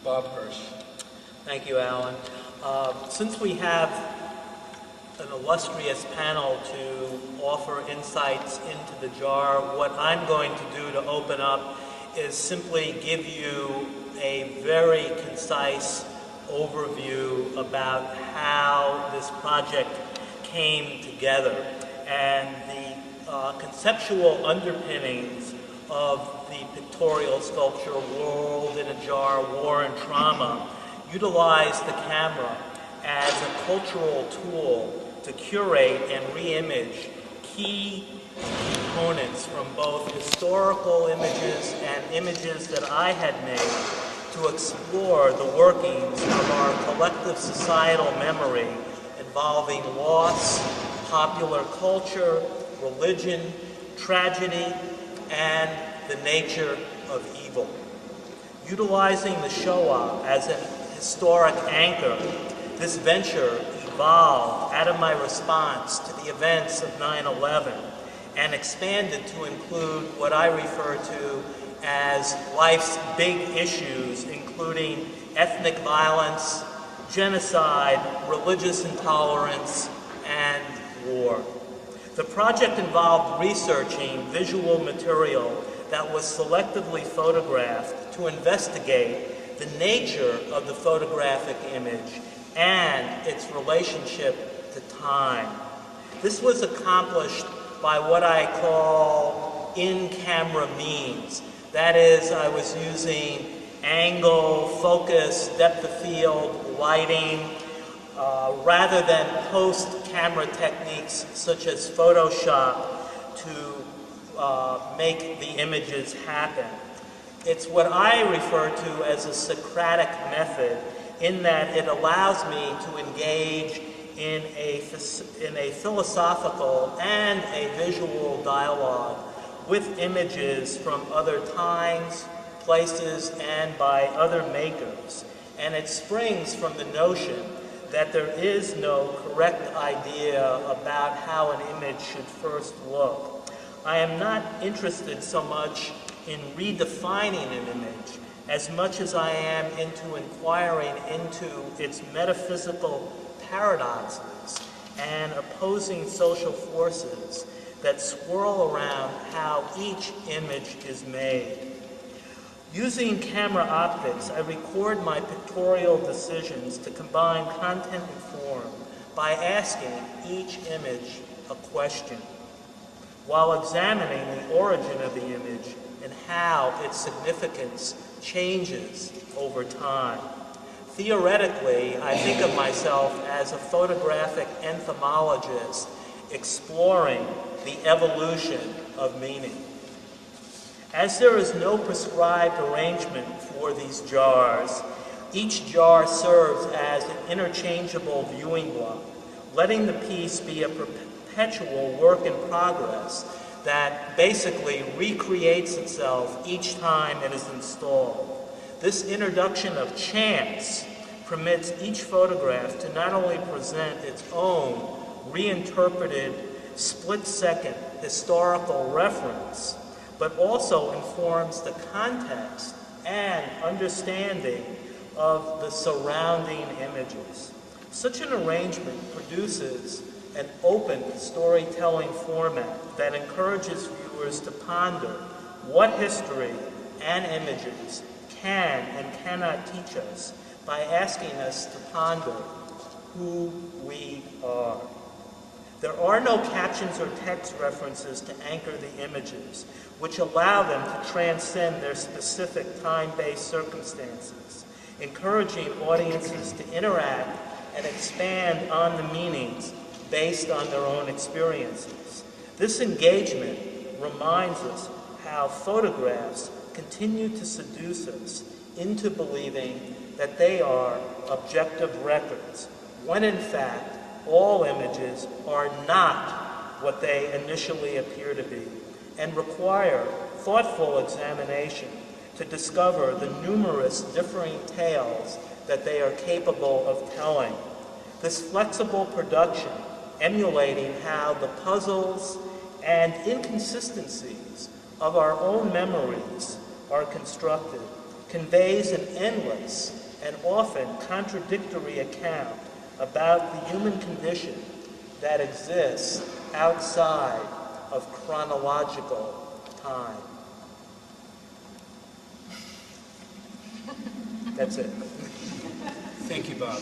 Bob Hirsch. Thank you, Alan. Since we have an illustrious panel to offer insights into the jar, what I'm going to do to open up is simply give you a very concise overview about how this project came together and the conceptual underpinnings of the pictorial sculpture World in a Jar, War and Trauma utilize the camera as a cultural tool to curate and re-image key components from both historical images and images that I had made to explore the workings of our collective societal memory involving loss, popular culture, religion, tragedy, and the nature of evil. Utilizing the Shoah as an historic anchor, this venture evolved out of my response to the events of 9/11 and expanded to include what I refer to as life's big issues, including ethnic violence, genocide, religious intolerance, and war. The project involved researching visual material that was selectively photographed to investigate the nature of the photographic image and its relationship to time. This was accomplished by what I call in-camera means. That is, I was using angle, focus, depth of field, lighting, rather than post-camera techniques such as Photoshop to make the images happen. It's what I refer to as a Socratic method, in that it allows me to engage in a philosophical and a visual dialogue with images from other times, places, and by other makers. And it springs from the notion that there is no correct idea about how an image should first look. I am not interested so much in redefining an image as much as I am into inquiring into its metaphysical paradoxes and opposing social forces that swirl around how each image is made. Using camera optics, I record my pictorial decisions to combine content and form by asking each image a question, while examining the origin of the image and how its significance changes over time. Theoretically, I think of myself as a photographic entomologist exploring the evolution of meaning. As there is no prescribed arrangement for these jars, each jar serves as an interchangeable viewing block, letting the piece be a perpetual work in progress that basically recreates itself each time it is installed. This introduction of chance permits each photograph to not only present its own reinterpreted split-second historical reference, but also informs the context and understanding of the surrounding images. Such an arrangement produces an open storytelling format that encourages viewers to ponder what history and images can and cannot teach us by asking us to ponder who we are. There are no captions or text references to anchor the images, which allow them to transcend their specific time-based circumstances, encouraging audiences to interact and expand on the meanings based on their own experiences. This engagement reminds us how photographs continue to seduce us into believing that they are objective records, when in fact all images are not what they initially appear to be, and require thoughtful examination to discover the numerous differing tales that they are capable of telling. This flexible production, emulating how the puzzles and inconsistencies of our own memories are constructed, conveys an endless and often contradictory account about the human condition that exists outside of chronological time. That's it. Thank you, Bob.